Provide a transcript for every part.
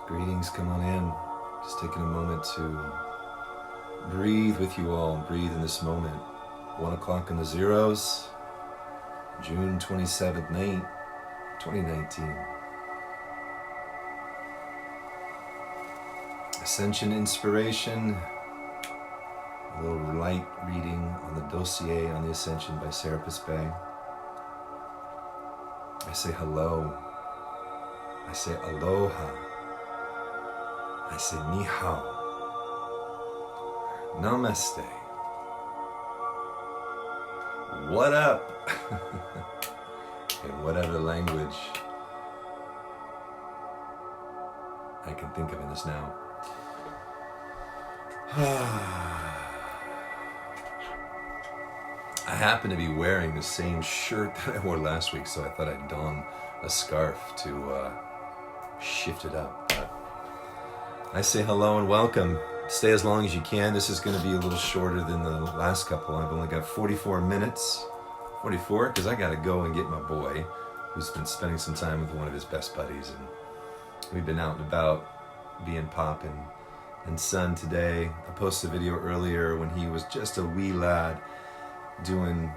Greetings, come on in. Just taking a moment to breathe with you all, breathe in this moment. 1 o'clock on the zeros, June 27th, 2019. Ascension Inspiration, a little light reading on the Dossier on the Ascension by Serapis Bay. I say hello. I say aloha. I say ni hao. Namaste. What up? In whatever language I can think of in this now. I happen to be wearing the same shirt that I wore last week, so I thought I'd don a scarf to shift it up. But I say hello and welcome. Stay as long as you can. This is going to be a little shorter than the last couple. I've only got 44 minutes. 44, because I got to go and get my boy, who's been spending some time with one of his best buddies. And we've been out and about being Pop and Son today. I posted a video earlier when he was just a wee lad doing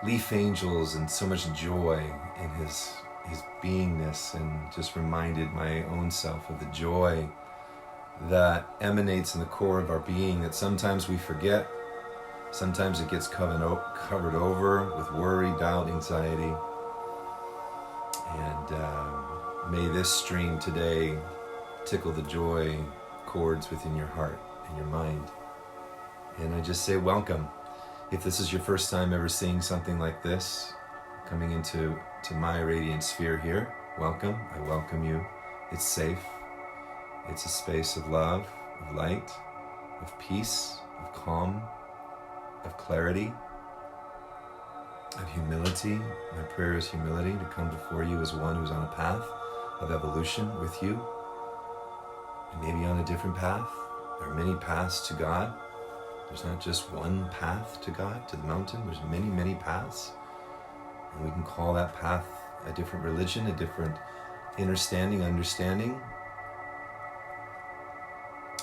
leaf angels and so much joy in his beingness, and just reminded my own self of the joy that emanates in the core of our being that sometimes we forget. Sometimes it gets covered over with worry, doubt, anxiety. And may this stream today tickle the joy chords within your heart and your mind. And I just say welcome. If this is your first time ever seeing something like this, coming into my radiant sphere here, welcome. I welcome you. It's safe. It's a space of love, of light, of peace, of calm, of clarity, of humility. My prayer is humility, to come before you as one who's on a path of evolution with you, and maybe on a different path. There are many paths to God. There's not just one path to God, to the mountain. There's many, many paths. And we can call that path a different religion, a different understanding.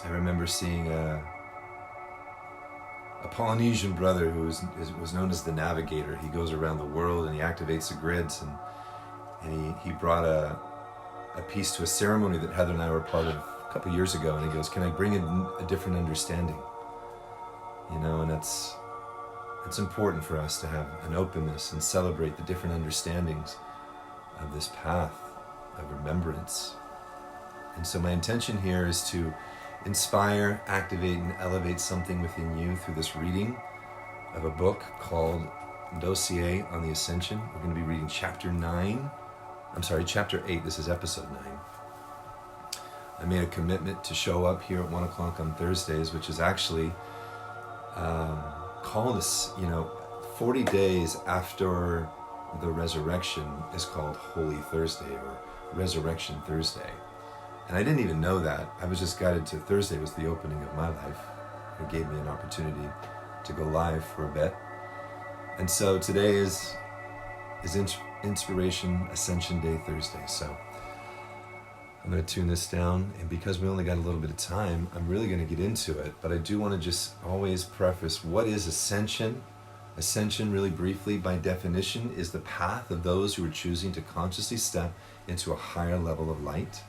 I remember seeing a Polynesian brother who was known as the Navigator. He goes around the world and he activates the grids, and he brought a piece to a ceremony that Heather and I were part of a couple years ago, and he goes, "Can I bring in a different understanding?" You know, and it's important for us to have an openness and celebrate the different understandings of this path of remembrance. And so my intention here is to inspire, activate, and elevate something within you through this reading of a book called Dossier on the Ascension. We're going to be reading chapter 8. This is episode 9. I made a commitment to show up here at 1 o'clock on Thursdays, which is actually called this, 40 days after the resurrection is called Holy Thursday or Resurrection Thursday. And I didn't even know that. I was just guided to Thursday was the opening of my life. It gave me an opportunity to go live for a bit. And so today is Inspiration Ascension Day Thursday. So I'm going to tune this down. And because we only got a little bit of time, I'm really going to get into it. But I do want to just always preface, what is Ascension? Ascension, really briefly, by definition, is the path of those who are choosing to consciously step into a higher level of light.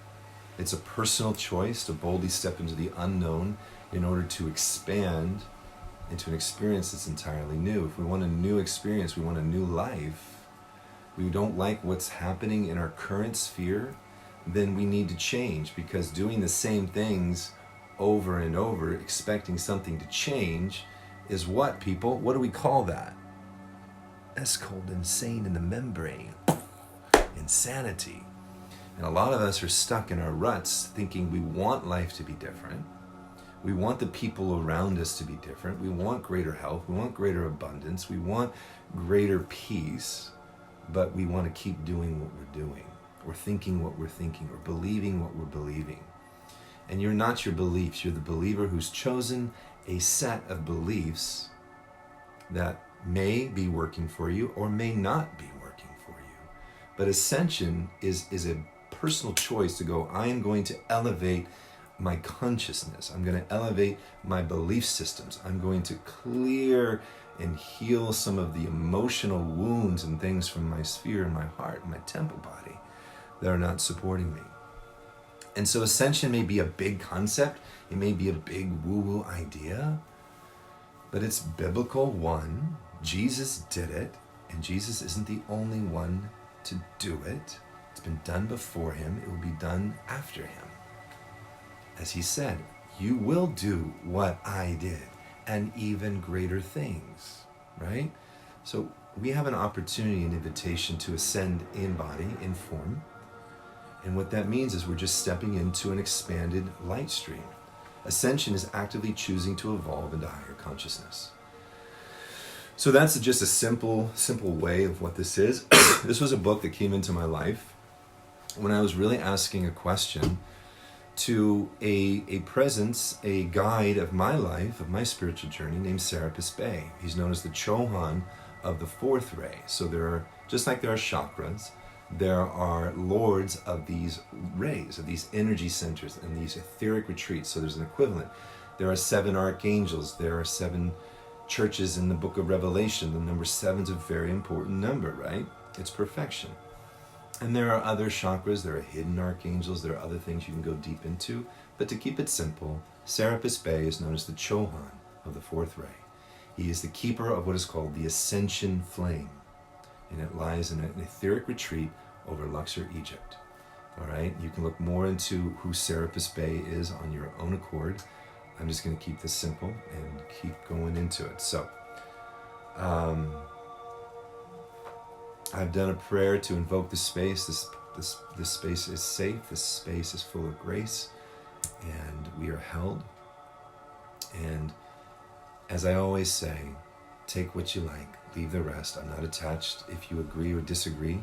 It's a personal choice to boldly step into the unknown in order to expand into an experience that's entirely new. If we want a new experience, we want a new life, we don't like what's happening in our current sphere, then we need to change, because doing the same things over and over, expecting something to change, is what, people? What do we call that? That's called insane in the membrane. Insanity. And a lot of us are stuck in our ruts thinking we want life to be different. We want the people around us to be different. We want greater health. We want greater abundance. We want greater peace. But we want to keep doing what we're doing, or thinking what we're thinking, or believing what we're believing. And you're not your beliefs. You're the believer who's chosen a set of beliefs that may be working for you or may not be working for you. But ascension is a personal choice to go, I am going to elevate my consciousness. I'm going to elevate my belief systems. I'm going to clear and heal some of the emotional wounds and things from my sphere and my heart and my temple body that are not supporting me. And so ascension may be a big concept. It may be a big woo-woo idea, but it's biblical. One, Jesus did it, and Jesus isn't the only one to do it. It's been done before him. It will be done after him. As he said, you will do what I did and even greater things, right? So we have an opportunity, an invitation to ascend in body, in form. And what that means is we're just stepping into an expanded light stream. Ascension is actively choosing to evolve into higher consciousness. So that's just a simple way of what this is. This was a book that came into my life when I was really asking a question to a presence, a guide of my life, of my spiritual journey, named Serapis Bey. He's known as the Chohan of the fourth ray. So there are, just like there are chakras, there are lords of these rays, of these energy centers and these etheric retreats. So there's an equivalent. There are 7 archangels. There are 7 churches in the book of Revelation. The number 7 is a very important number, right? It's perfection. And there are other chakras. There are hidden archangels. There are other things you can go deep into. But to keep it simple, Serapis Bey is known as the Chohan of the fourth ray. He is the keeper of what is called the Ascension Flame. And it lies in an etheric retreat over Luxor, Egypt. All right, you can look more into who Serapis Bey is on your own accord. I'm just going to keep this simple and keep going into it. So, I've done a prayer to invoke the space. This space is safe. This space is full of grace, and we are held. And as I always say, take what you like, leave the rest. I'm not attached if you agree or disagree,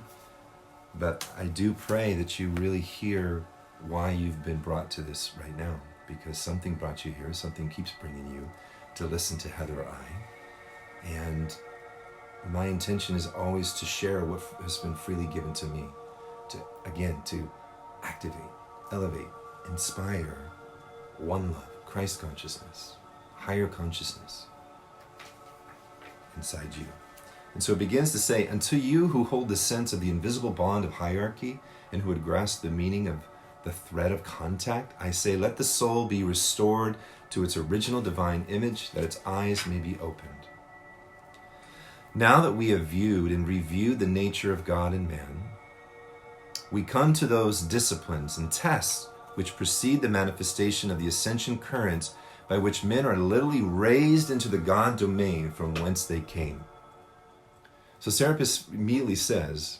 but I do pray that you really hear why you've been brought to this right now, because something brought you here, something keeps bringing you to listen to Heather or I. And my intention is always to share what has been freely given to me, to activate, elevate, inspire one love, Christ consciousness, higher consciousness inside you. And so it begins to say, unto you who hold the sense of the invisible bond of hierarchy and who would grasp the meaning of the thread of contact, I say, let the soul be restored to its original divine image, that its eyes may be opened. Now that we have viewed and reviewed the nature of God and man, we come to those disciplines and tests which precede the manifestation of the ascension currents by which men are literally raised into the God domain from whence they came. So Serapis immediately says,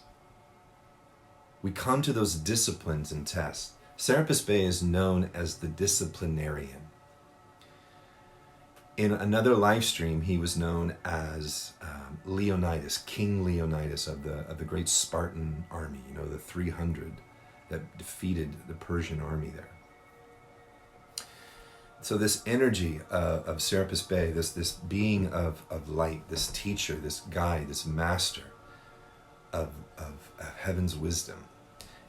we come to those disciplines and tests. Serapis Bey is known as the disciplinarian. In another live stream, he was known as Leonidas, King Leonidas of the great Spartan army, the 300 that defeated the Persian army there. So this energy of Serapis Bey, this being of light, this teacher, this guide, this master of heaven's wisdom,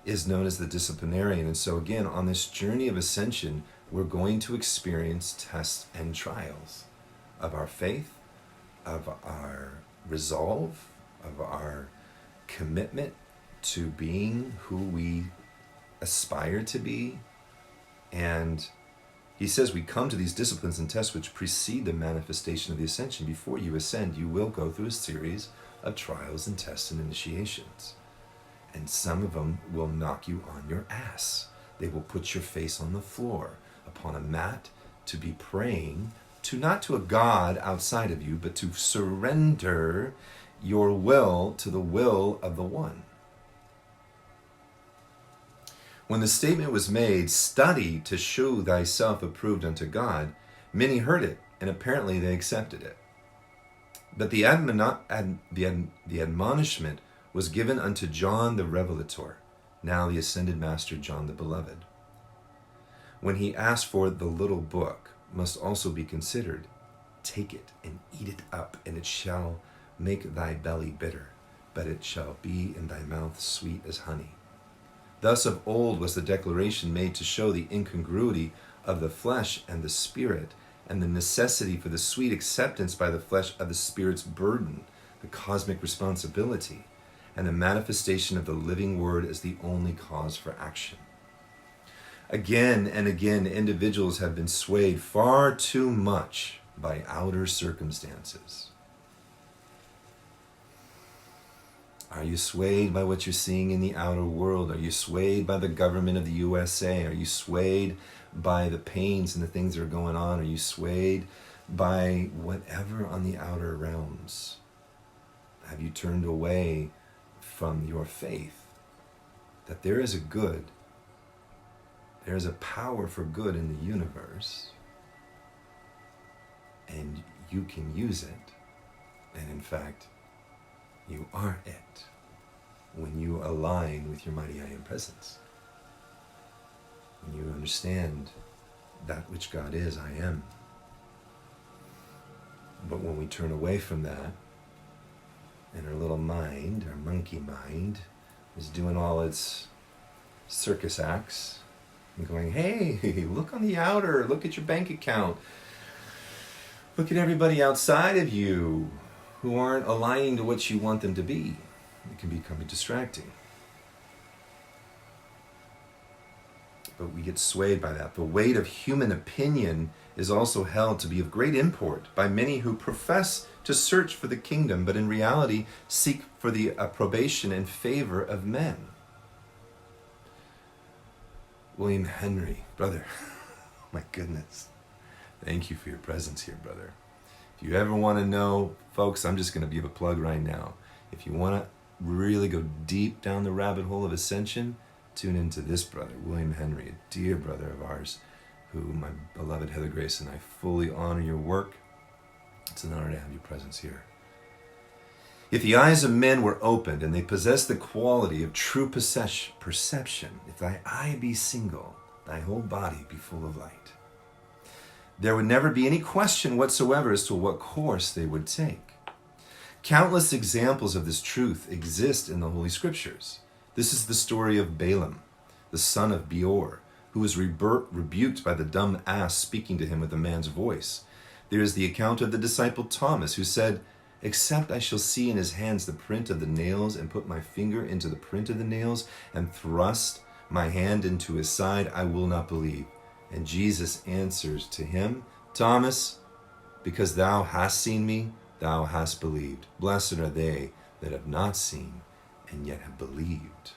is known as the disciplinarian. And so again, on this journey of ascension, we're going to experience tests and trials of our faith, of our resolve, of our commitment to being who we aspire to be. And he says we come to these disciplines and tests which precede the manifestation of the ascension. Before you ascend, you will go through a series of trials and tests and initiations. And some of them will knock you on your ass. They will put your face on the floor upon a mat to be praying to, not to a God outside of you, but to surrender your will to the will of the one. When the statement was made, study to show thyself approved unto God, many heard it, and apparently they accepted it. But the admonishment was given unto John the Revelator, now the ascended master John the Beloved. When he asked for the little book, must also be considered, take it and eat it up, and it shall make thy belly bitter, but it shall be in thy mouth sweet as honey. Thus of old was the declaration made to show the incongruity of the flesh and the spirit, and the necessity for the sweet acceptance by the flesh of the spirit's burden, the cosmic responsibility, and the manifestation of the living word as the only cause for action. Again and again, individuals have been swayed far too much by outer circumstances. Are you swayed by what you're seeing in the outer world? Are you swayed by the government of the USA? Are you swayed by the pains and the things that are going on? Are you swayed by whatever on the outer realms? Have you turned away from your faith that there is a good, there is a power for good in the universe, and you can use it, and in fact, you are it when you align with your mighty I Am presence. When you understand that which God is, I am. But when we turn away from that, and our little mind, our monkey mind, is doing all its circus acts, and going, hey, look on the outer, look at your bank account, look at everybody outside of you who aren't aligning to what you want them to be. It can become distracting. But we get swayed by that. The weight of human opinion is also held to be of great import by many who profess to search for the kingdom, but in reality seek for the approbation and favor of men. William Henry, brother, my goodness. Thank you for your presence here, brother. If you ever want to know, folks, I'm just going to give a plug right now. If you want to really go deep down the rabbit hole of ascension, tune into this brother, William Henry, a dear brother of ours, who my beloved Heather Grace and I fully honor your work. It's an honor to have your presence here. If the eyes of men were opened and they possess the quality of true perception, if thy eye be single, thy whole body be full of light, there would never be any question whatsoever as to what course they would take. Countless examples of this truth exist in the Holy Scriptures. This is the story of Balaam, the son of Beor, who was rebuked by the dumb ass speaking to him with a man's voice. There is the account of the disciple Thomas, who said, "Except I shall see in his hands the print of the nails, and put my finger into the print of the nails, and thrust my hand into his side, I will not believe." And Jesus answers to him, "Thomas, because thou hast seen me, thou hast believed. Blessed are they that have not seen and yet have believed."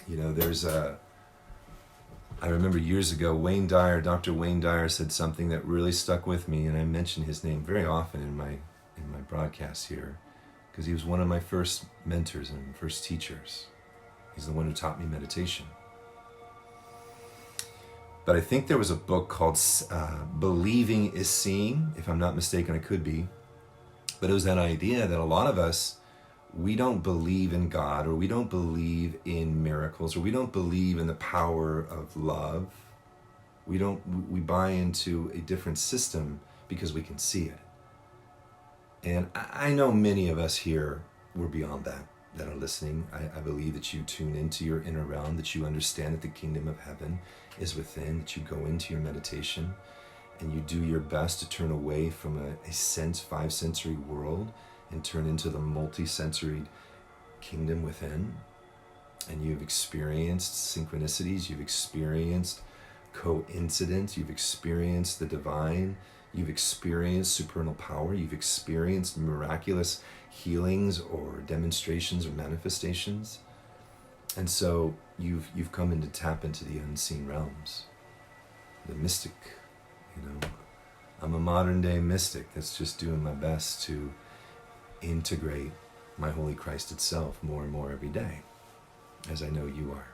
You know, I remember years ago, Dr. Wayne Dyer said something that really stuck with me, and I mention his name very often in my broadcasts here, because he was one of my first mentors and first teachers. He's the one who taught me meditation. But I think there was a book called Believing is Seeing, if I'm not mistaken, it could be. But it was that idea that a lot of us, we don't believe in God, or we don't believe in miracles, or we don't believe in the power of love. We buy into a different system because we can see it. And I know many of us here, we're beyond that are listening. I believe that you tune into your inner realm, that you understand that the kingdom of heaven is within, that you go into your meditation and you do your best to turn away from a five sensory world and turn into the multi-sensory kingdom within. And you've experienced synchronicities, you've experienced coincidence, you've experienced the divine, you've experienced supernal power, you've experienced miraculous healings or demonstrations or manifestations. And so you've come in to tap into the unseen realms, the mystic. You know, I'm a modern day mystic that's just doing my best to integrate my Holy Christ itself more and more every day, as I know you are.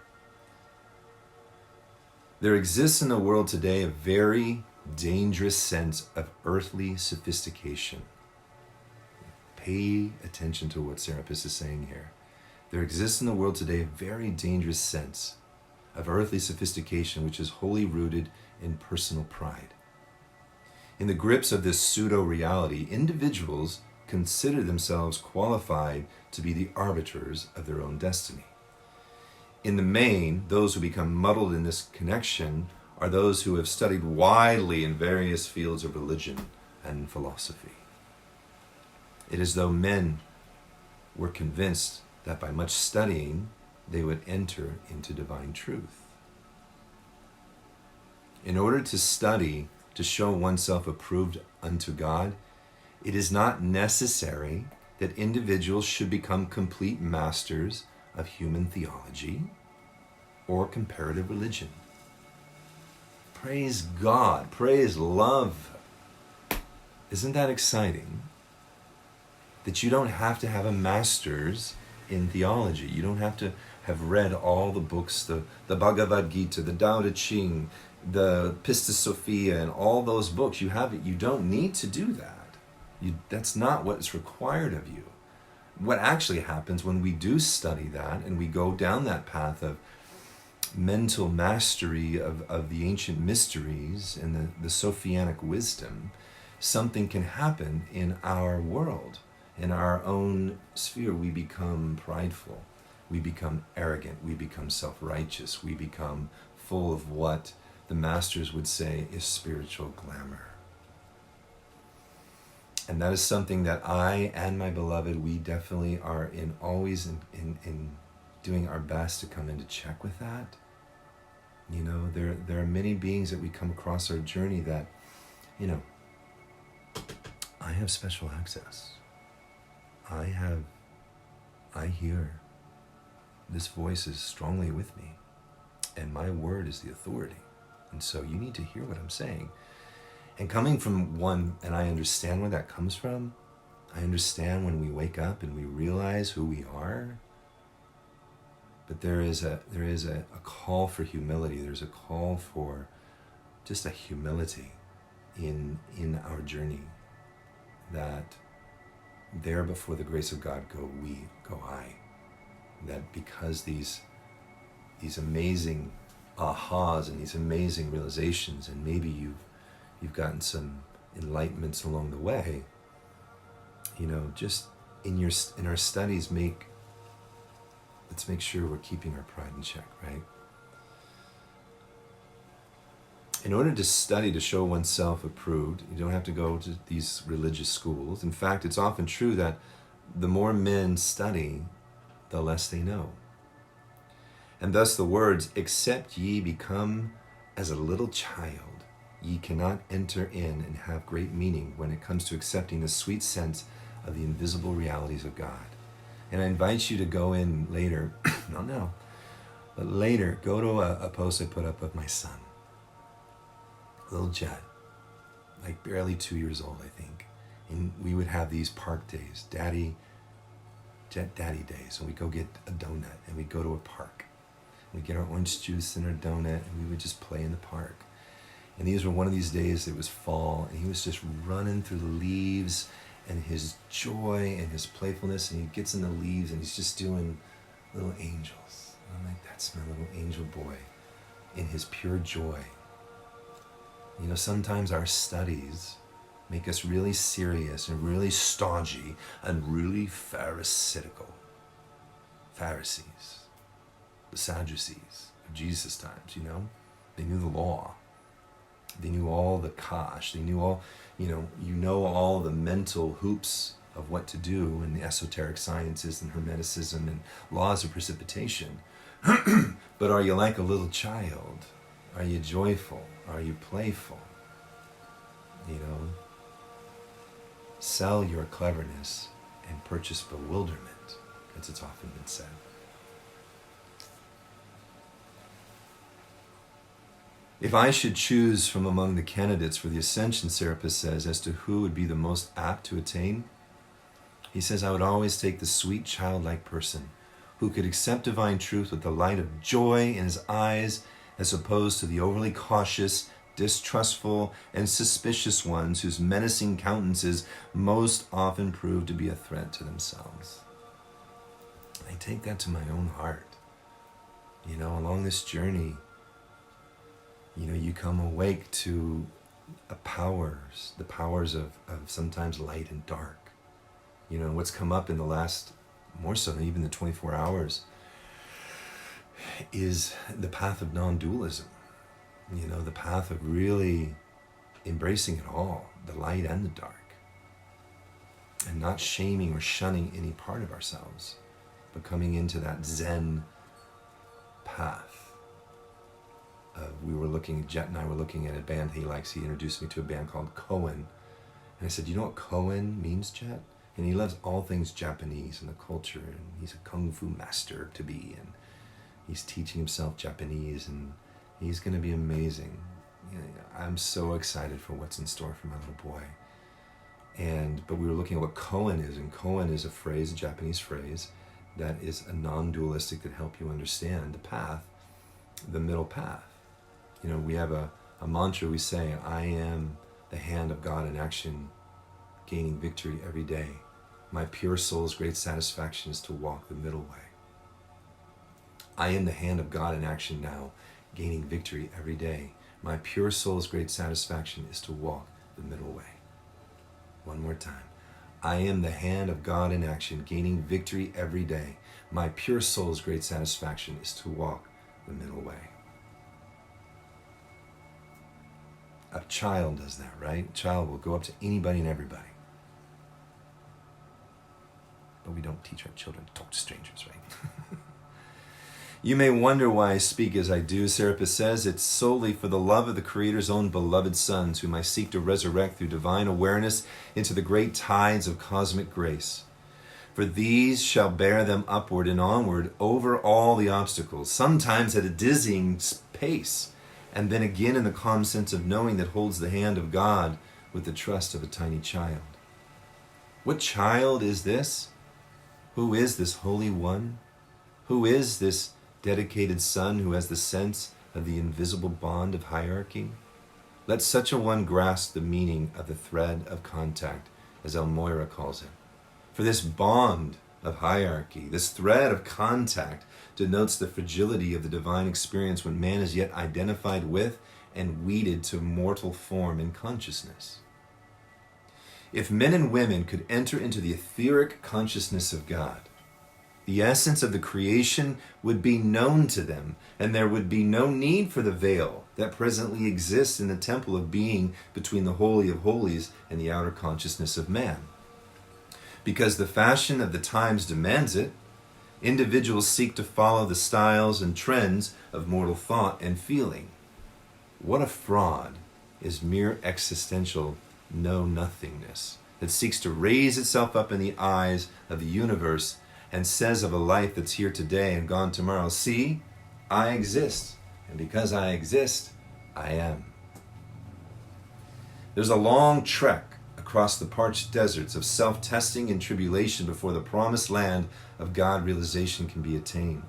There exists in the world today a very dangerous sense of earthly sophistication. Pay attention to what Serapis is saying here. There exists in the world today a very dangerous sense of earthly sophistication, which is wholly rooted in personal pride. In the grips of this pseudo-reality, individuals consider themselves qualified to be the arbiters of their own destiny. In the main, those who become muddled in this connection are those who have studied widely in various fields of religion and philosophy. It is as though men were convinced that by much studying, they would enter into divine truth. In order to study, to show oneself approved unto God, it is not necessary that individuals should become complete masters of human theology or comparative religion. Praise God, praise love. Isn't that exciting? That you don't have to have a master's in theology. You don't have to have read all the books, the Bhagavad Gita, the Tao Te Ching, the Pistis Sophia, and all those books. You don't need to do that. That's not what's required of you. What actually happens when we do study that and we go down that path of mental mastery of the ancient mysteries and the Sophianic wisdom, something can happen in our world. In our own sphere, we become prideful, we become arrogant, we become self-righteous, we become full of what the masters would say is spiritual glamour. And that is something that I and my beloved, we definitely are always in doing our best to come into check with that. You know, there are many beings that we come across our journey that, you know, I have special access. I hear this voice is strongly with me, and my word is the authority. And so you need to hear what I'm saying. And coming from one, and I understand where that comes from. I understand when we wake up and we realize who we are. But there is a call for humility. There's a call for just a humility in our journey, that there before the grace of God go we, go I. That because these amazing ahas and these amazing realizations, and maybe you've gotten some enlightenments along the way, you know, just in our studies, let's make sure we're keeping our pride in check, right? In order to study, to show oneself approved, you don't have to go to these religious schools. In fact, it's often true that the more men study, the less they know. And thus the words, except ye become as a little child, ye cannot enter in, and have great meaning when it comes to accepting the sweet sense of the invisible realities of God. And I invite you to go in later, not now, but later, go to a post I put up of my son. Little Jet, like barely 2 years old, I think. And we would have these park days, Daddy days, and we'd go get a donut, and we'd go to a park. We'd get our orange juice and our donut, and we would just play in the park. And these were one of these days, it was fall, and he was just running through the leaves, and his joy and his playfulness, and he gets in the leaves, and he's just doing little angels. And I'm like, that's my little angel boy in his pure joy. You know, sometimes our studies make us really serious and really stodgy and really pharisaical. Pharisees, the Sadducees of Jesus' times, you know, they knew the law. They knew all the kosh. They knew all, you know all the mental hoops of what to do in the esoteric sciences and Hermeticism and laws of precipitation. But are you like a little child? Are you joyful? Are you playful? You know, sell your cleverness and purchase bewilderment, as it's often been said. If I should choose from among the candidates for the Ascension, Serapis says, as to who would be the most apt to attain, he says, I would always take the sweet childlike person who could accept divine truth with the light of joy in his eyes, as opposed to the overly cautious, distrustful, and suspicious ones whose menacing countenances most often prove to be a threat to themselves. I take that to my own heart. You know, along this journey, you know, you come awake to the powers of sometimes light and dark. You know, what's come up in the last, more so than even the 24 hours, is the path of non-dualism. You know, the path of really embracing it all, the light and the dark, and not shaming or shunning any part of ourselves, but coming into that Zen path. Jet and I were looking at a band he likes. He introduced me to a band called Koen. And I said, you know what Koen means, Jet? And he loves all things Japanese and the culture, and he's a kung fu master to be, and he's teaching himself Japanese, and he's going to be amazing. You know, I'm so excited for what's in store for my little boy. But we were looking at what Koen is, and Koen is a phrase, a Japanese phrase, that is a non-dualistic that help you understand the path, the middle path. You know, we have a mantra we say, I am the hand of God in action, gaining victory every day. My pure soul's great satisfaction is to walk the middle way. I am the hand of God in action now, gaining victory every day. My pure soul's great satisfaction is to walk the middle way. One more time. I am the hand of God in action, gaining victory every day. My pure soul's great satisfaction is to walk the middle way. A child does that, right? A child will go up to anybody and everybody. But we don't teach our children to talk to strangers, right? You may wonder why I speak as I do. Serapis says, it's solely for the love of the Creator's own beloved sons, whom I seek to resurrect through divine awareness into the great tides of cosmic grace. For these shall bear them upward and onward over all the obstacles, sometimes at a dizzying pace, and then again in the calm sense of knowing that holds the hand of God with the trust of a tiny child. What child is this? Who is this Holy One? Who is this dedicated son who has the sense of the invisible bond of hierarchy? Let such a one grasp the meaning of the thread of contact, as Elmoira calls it. For this bond of hierarchy, this thread of contact, denotes the fragility of the divine experience when man is yet identified with and weeded to mortal form and consciousness. If men and women could enter into the etheric consciousness of God, the essence of the creation would be known to them, and there would be no need for the veil that presently exists in the temple of being between the Holy of Holies and the outer consciousness of man. Because the fashion of the times demands it, individuals seek to follow the styles and trends of mortal thought and feeling. What a fraud is mere existential know-nothingness that seeks to raise itself up in the eyes of the universe and says of a life that's here today and gone tomorrow, see, I exist, and because I exist, I am. There's a long trek across the parched deserts of self-testing and tribulation before the promised land of God realization can be attained.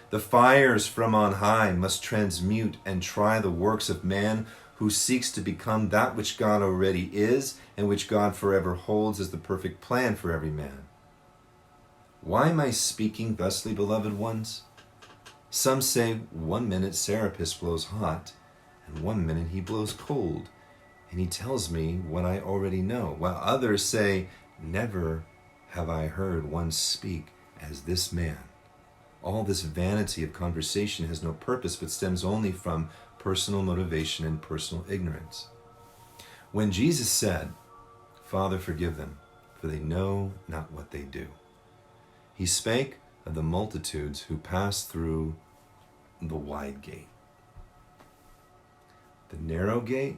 The fires from on high must transmute and try the works of man who seeks to become that which God already is and which God forever holds as the perfect plan for every man. Why am I speaking thusly, beloved ones? Some say 1 minute Serapis blows hot, and 1 minute he blows cold, and he tells me what I already know, while others say, never have I heard one speak as this man. All this vanity of conversation has no purpose but stems only from personal motivation and personal ignorance. When Jesus said, Father, forgive them, for they know not what they do, he spake of the multitudes who pass through the wide gate. The narrow gate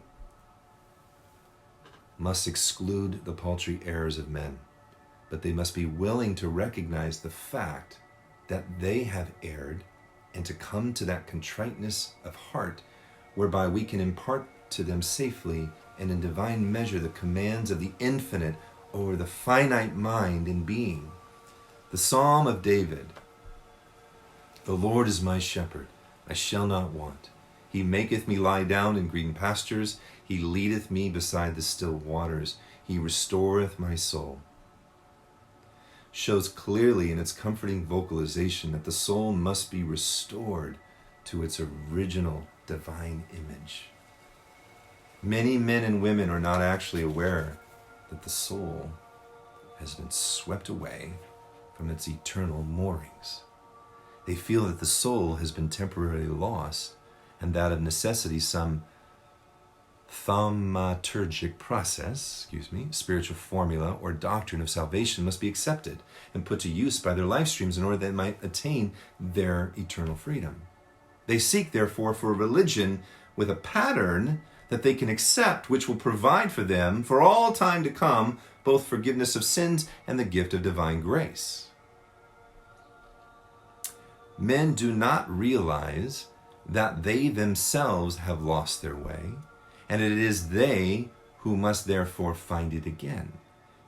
must exclude the paltry errors of men, but they must be willing to recognize the fact that they have erred and to come to that contriteness of heart whereby we can impart to them safely and in divine measure the commands of the infinite over the finite mind and being. The Psalm of David, the Lord is my shepherd, I shall not want. He maketh me lie down in green pastures. He leadeth me beside the still waters. He restoreth my soul. Shows clearly in its comforting vocalization that the soul must be restored to its original divine image. Many men and women are not actually aware that the soul has been swept away from its eternal moorings. They feel that the soul has been temporarily lost, and that of necessity some thaumaturgic process, spiritual formula or doctrine of salvation must be accepted and put to use by their life streams in order that they might attain their eternal freedom. They seek, therefore, for a religion with a pattern that they can accept, which will provide for them, for all time to come, both forgiveness of sins and the gift of divine grace. Men do not realize that they themselves have lost their way, and it is they who must therefore find it again.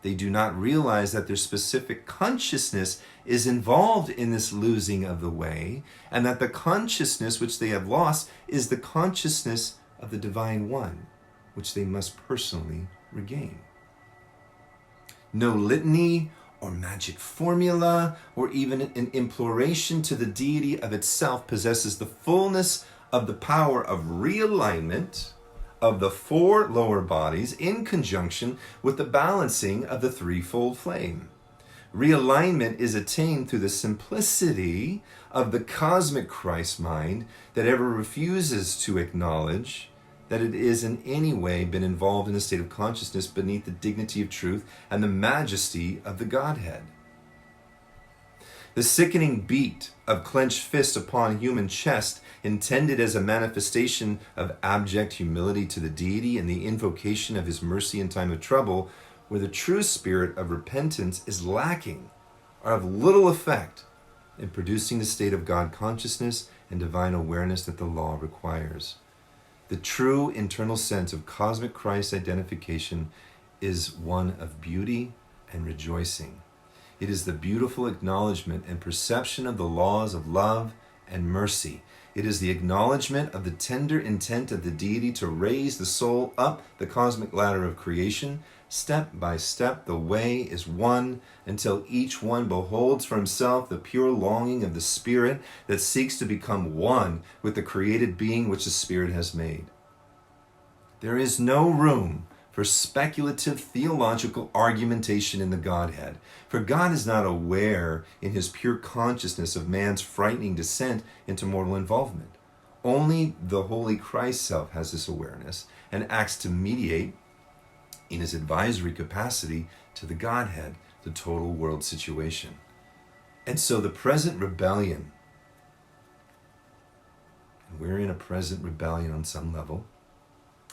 They do not realize that their specific consciousness is involved in this losing of the way, and that the consciousness which they have lost is the consciousness of the Divine One, which they must personally regain. No litany or magic formula or even an imploration to the deity of itself possesses the fullness of the power of realignment of the four lower bodies in conjunction with the balancing of the threefold flame. Realignment is attained through the simplicity of the cosmic Christ mind that ever refuses to acknowledge that it is in any way been involved in a state of consciousness beneath the dignity of truth and the majesty of the Godhead. The sickening beat of clenched fist upon human chest, intended as a manifestation of abject humility to the deity and the invocation of his mercy in time of trouble, where the true spirit of repentance is lacking, are of little effect in producing the state of God consciousness and divine awareness that the law requires. The true internal sense of cosmic Christ identification is one of beauty and rejoicing. It is the beautiful acknowledgement and perception of the laws of love and mercy. It is the acknowledgement of the tender intent of the deity to raise the soul up the cosmic ladder of creation. Step by step, the way is one until each one beholds for himself the pure longing of the spirit that seeks to become one with the created being which the spirit has made. There is no room for speculative theological argumentation in the Godhead, for God is not aware in his pure consciousness of man's frightening descent into mortal involvement. Only the Holy Christ self has this awareness and acts to mediate in his advisory capacity to the Godhead, the total world situation. And so the present rebellion, and we're in a present rebellion on some level,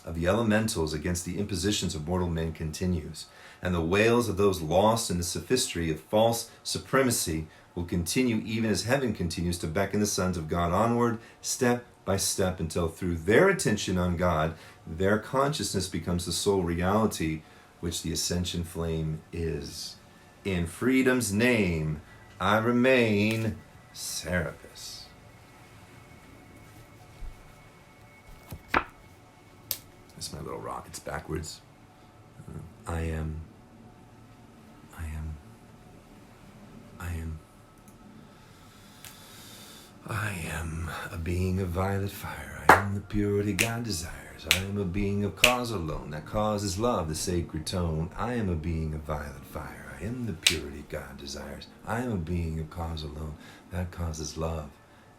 of the elementals against the impositions of mortal men continues, and the wails of those lost in the sophistry of false supremacy will continue even as heaven continues to beckon the sons of God onward, step by step, until through their attention on God, their consciousness becomes the sole reality which the Ascension Flame is. In freedom's name, I remain Serapis. It's my little rock. It's backwards. I am a being of violet fire. I am the purity God desires. I am a being of cause alone. That cause is love, the sacred tone. I am a being of violet fire. I am the purity God desires. I am a being of cause alone. That cause is love,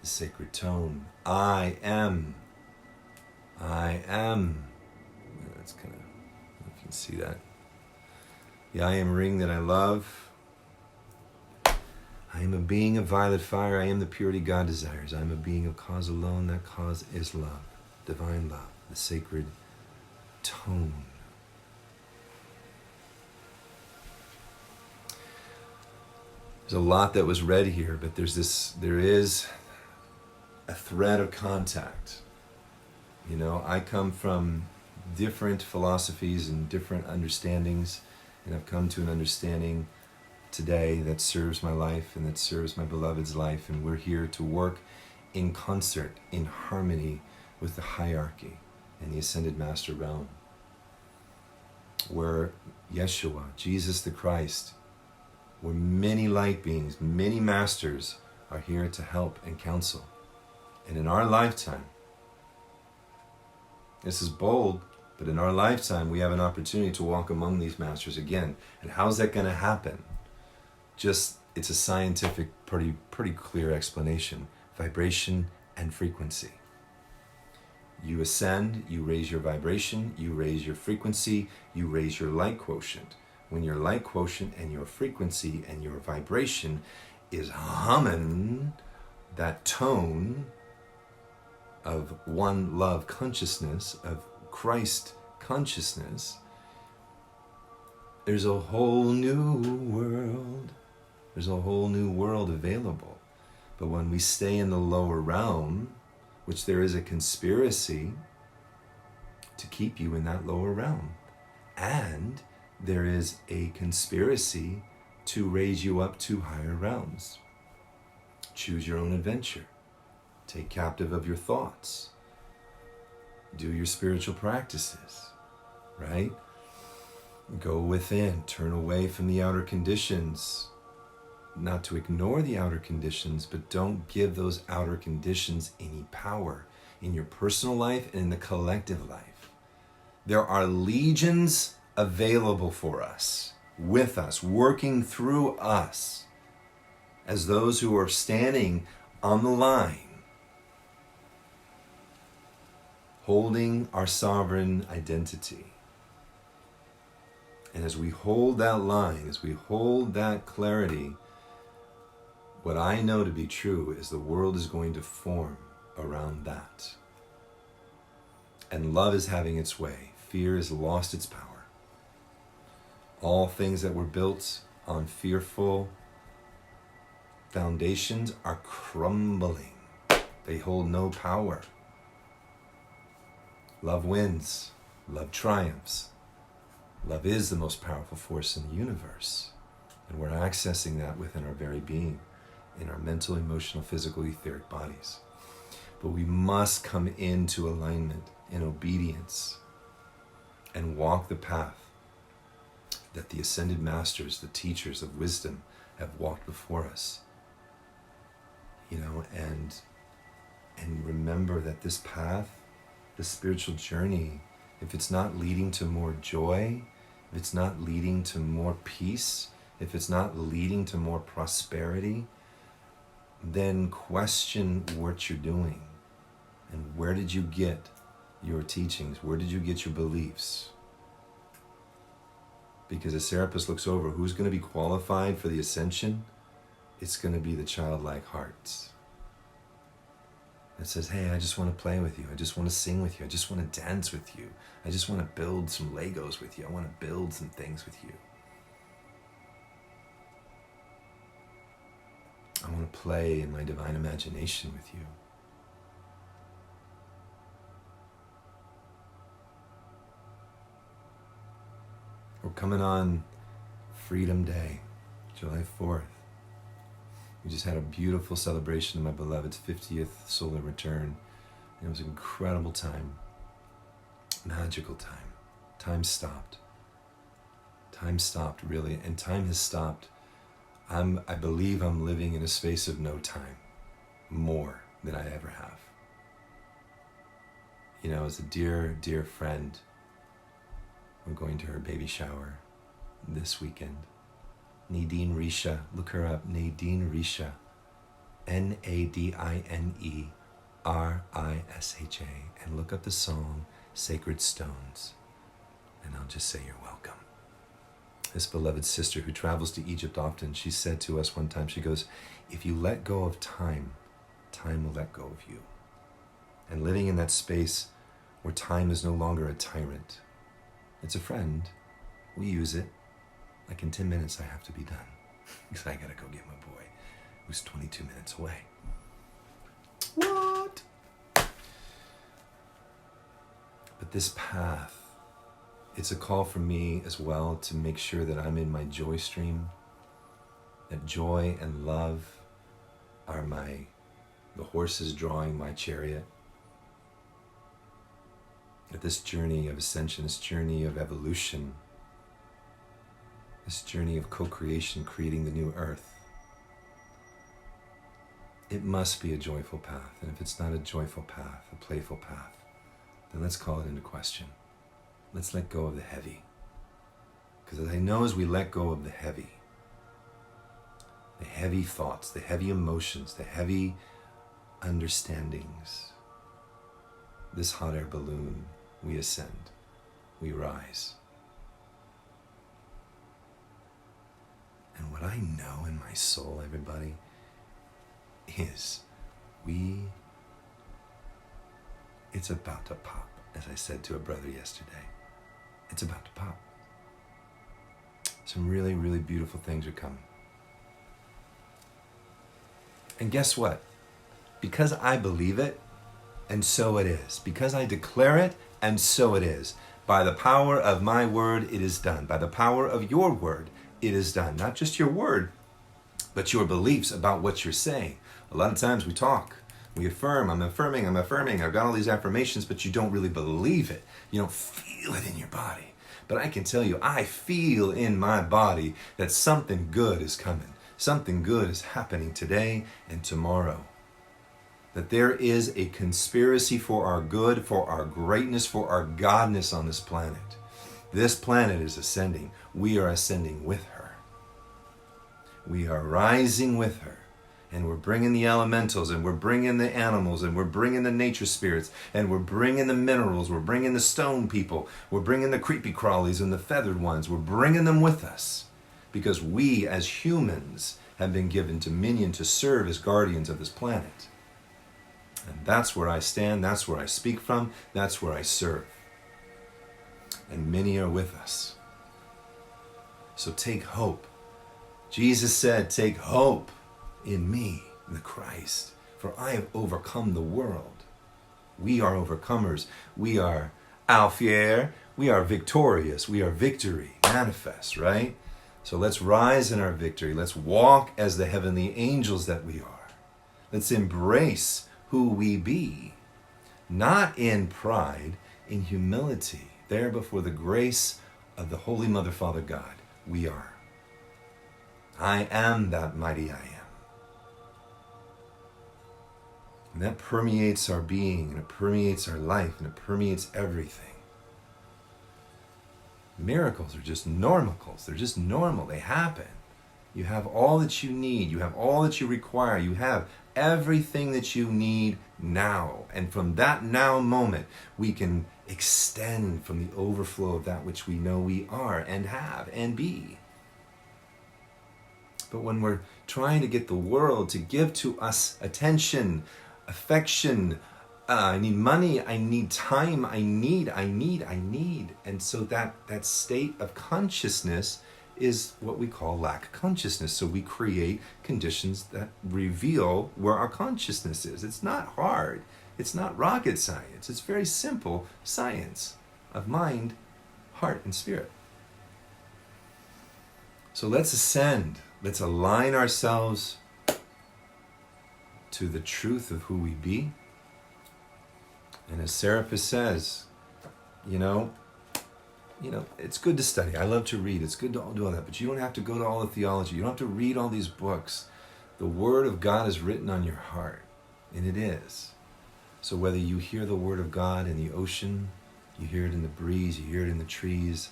the sacred tone. I am. That's kind of, I don't know if you can see that. The I am ring that I love. I am a being of violet fire. I am the purity God desires. I am a being of cause alone. That cause is love, divine love, the sacred tone. There's a lot that was read here, but there is a thread of contact. You know, I come from different philosophies and different understandings, and I've come to an understanding today that serves my life and that serves my beloved's life, and we're here to work in concert, in harmony with the hierarchy and the ascended master realm, where Yeshua, Jesus the Christ, where many light beings, many masters are here to help and counsel. And in our lifetime, this is bold, But in our lifetime, we have an opportunity to walk among these masters again. And how's that going to happen? It's a scientific, pretty clear explanation. Vibration and frequency. You ascend, you raise your vibration, you raise your frequency, you raise your light quotient. When your light quotient and your frequency and your vibration is humming that tone of one love consciousness, of Christ consciousness, there's a whole new world. There's a whole new world available. But when we stay in the lower realm, which there is a conspiracy to keep you in that lower realm, and there is a conspiracy to raise you up to higher realms. Choose your own adventure. Take captive of your thoughts. Do your spiritual practices, right? Go within, turn away from the outer conditions. Not to ignore the outer conditions, but don't give those outer conditions any power in your personal life and in the collective life. There are legions available for us, with us, working through us, as those who are standing on the line, holding our sovereign identity. And as we hold that line, as we hold that clarity, what I know to be true is the world is going to form around that. And love is having its way. Fear has lost its power. All things that were built on fearful foundations are crumbling. They hold no power. Love wins. Love triumphs. Love is the most powerful force in the universe. And we're accessing that within our very being, in our mental, emotional, physical, etheric bodies. But we must come into alignment, in obedience, and walk the path that the ascended masters, the teachers of wisdom, have walked before us. And remember that this path, the spiritual journey, if it's not leading to more joy, if it's not leading to more peace, if it's not leading to more prosperity, then question what you're doing. And where did you get your teachings? Where did you get your beliefs? Because as Serapis looks over, who's going to be qualified for the ascension? It's going to be the childlike hearts. It says, hey, I just want to play with you. I just want to sing with you. I just want to dance with you. I just want to build some Legos with you. I want to build some things with you. I want to play in my divine imagination with you. We're coming on Freedom Day, July 4th. We just had a beautiful celebration of my beloved's 50th solar return. And it was an incredible time. Magical time. Time stopped. Time stopped, really. And time has stopped. I believe I'm living in a space of no time. More than I ever have. As a dear, dear friend, I'm going to her baby shower this weekend. Nadine Risha, look her up, Nadine Risha, Nadinerisha, and look up the song Sacred Stones, and I'll just say you're welcome. This beloved sister who travels to Egypt often, she said to us one time, she goes, if you let go of time, time will let go of you. And living in that space where time is no longer a tyrant, it's a friend. We use it. Like in 10 minutes, I have to be done. Because I gotta go get my boy, who's 22 minutes away. What? But this path, it's a call for me as well to make sure that I'm in my joy stream. That joy and love are the horses drawing my chariot. That this journey of ascension, this journey of evolution, this journey of co-creation, creating the new earth, it must be a joyful path. And if it's not a joyful path, a playful path, then let's call it into question. let's let go of the heavy. Because I know as we let go of the heavy thoughts, the heavy emotions, the heavy understandings, this hot air balloon, we ascend, we rise. And what I know in my soul, everybody, is it's about to pop, as I said to a brother yesterday. It's about to pop. Some really, really beautiful things are coming. And guess what? Because I believe it, and so it is. Because I declare it, and so it is. By the power of my word, it is done. By the power of your word, it is done. Not just your word, but your beliefs about what you're saying. A lot of times we talk, we affirm, I'm affirming, I've got all these affirmations, but you don't really believe it. You don't feel it in your body. But I can tell you, I feel in my body that something good is coming. Something good is happening today and tomorrow. That there is a conspiracy for our good, for our greatness, for our godness on this planet. This planet is ascending. We are ascending with her. We are rising with her. And we're bringing the elementals, and we're bringing the animals, and we're bringing the nature spirits, and we're bringing the minerals, we're bringing the stone people, we're bringing the creepy crawlies and the feathered ones. We're bringing them with us because we as humans have been given dominion to serve as guardians of this planet. And that's where I stand, that's where I speak from, that's where I serve. And many are with us. So take hope. Jesus said, take hope in me, the Christ, for I have overcome the world. We are overcomers. We are alfier. We are victorious. We are victory manifest, right? So let's rise in our victory. Let's walk as the heavenly angels that we are. Let's embrace who we be, not in pride, in humility, there before the grace of the Holy Mother, Father God. We are. I am that mighty I am. And that permeates our being, and it permeates our life, and it permeates everything. Miracles are just normals. They're just normal. They happen. You have all that you need. You have all that you require. You have everything that you need now. And from that now moment, we can extend from the overflow of that which we know we are and have and be. But when we're trying to get the world to give to us attention, affection, I need money, I need time, I need. And so that state of consciousness is what we call lack consciousness. So we create conditions that reveal where our consciousness is. It's not hard. It's not rocket science. It's very simple science of mind, heart, and spirit. So let's ascend. Let's align ourselves to the truth of who we be. And as Serapis says, it's good to study. I love to read. It's good to do all that. But you don't have to go to all the theology. You don't have to read all these books. The Word of God is written on your heart. And it is. So whether you hear the Word of God in the ocean, you hear it in the breeze, you hear it in the trees,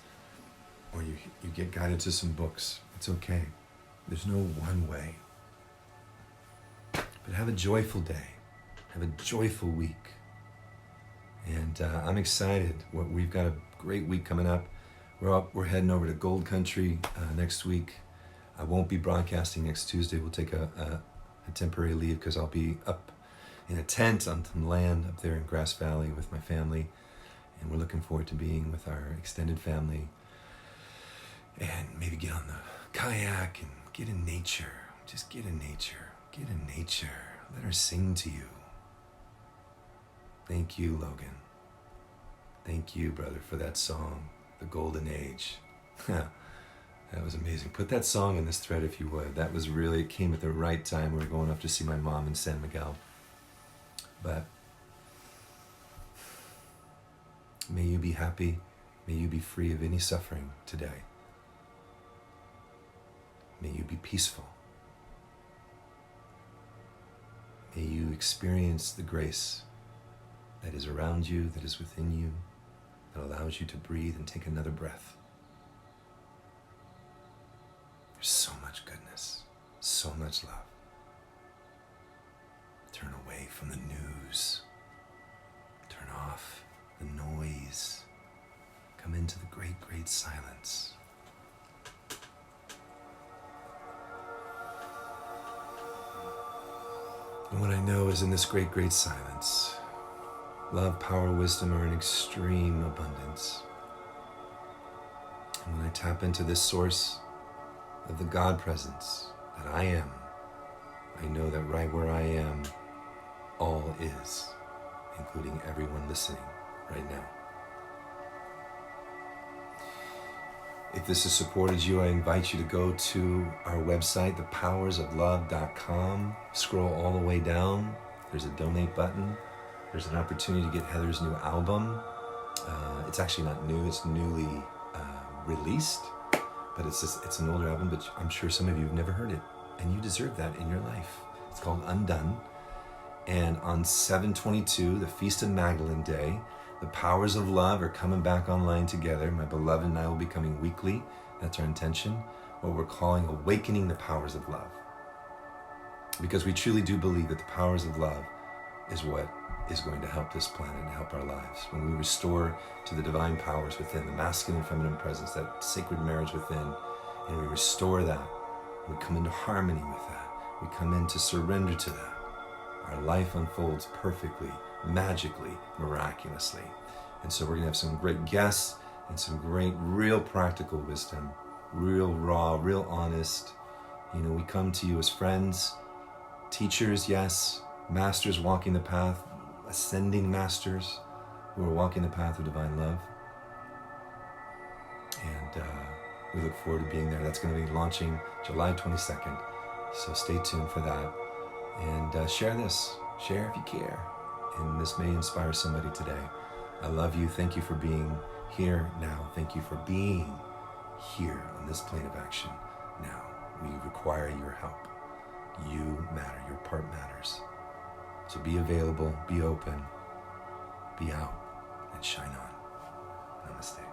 or you get guided to some books, it's okay. There's no one way. But have a joyful day. Have a joyful week. And I'm excited. We've got a great week coming up. We're heading over to Gold Country next week. I won't be broadcasting next Tuesday. We'll take a temporary leave because I'll be up in a tent on some land up there in Grass Valley with my family. And we're looking forward to being with our extended family. And maybe get on the kayak and get in nature. Just get in nature. Get in nature. Let her sing to you. Thank you, Logan. Thank you, brother, for that song, The Golden Age. That was amazing. Put that song in this thread if you would. That was really, it came at the right time. We were going up to see my mom in San Miguel. But may you be happy. May you be free of any suffering today. May you be peaceful. May you experience the grace that is around you, that is within you. that allows you to breathe and take another breath. There's so much goodness, so much love. Turn away from the news. Turn off the noise. Come into the great, great silence. And what I know is in this great, great silence, love, power, wisdom are in extreme abundance. And when I tap into this source of the God presence that I am, I know that right where I am, all is, including everyone listening right now. If this has supported you, I invite you to go to our website, thepowersoflove.com. Scroll all the way down. There's a donate button. There's an opportunity to get Heather's new album. It's actually not new, it's newly released, but it's an older album, but I'm sure some of you have never heard it, and you deserve that in your life. It's called Undone. And on 7/22, the Feast of Magdalene Day, the Powers of Love are coming back online together. My beloved and I will be coming weekly. That's our intention. What we're calling Awakening the Powers of Love. Because we truly do believe that the powers of love is what is going to help this planet and help our lives. When we restore to the divine powers within, the masculine and feminine presence, that sacred marriage within, and we restore that, we come into harmony with that. We come into surrender to that. Our life unfolds perfectly, magically, miraculously. And so we're going to have some great guests and some great, real practical wisdom, real raw, real honest. We come to you as friends, teachers, yes, masters walking the path, ascending masters who are walking the path of divine love. And we look forward to being there. That's going to be launching July 22nd. So stay tuned for that. And share this. Share if you care. And this may inspire somebody today. I love you. Thank you for being here now. Thank you for being here on this plane of action now. We require your help. You matter. Your part matters. So be available, be open, be out, and shine on. Namaste.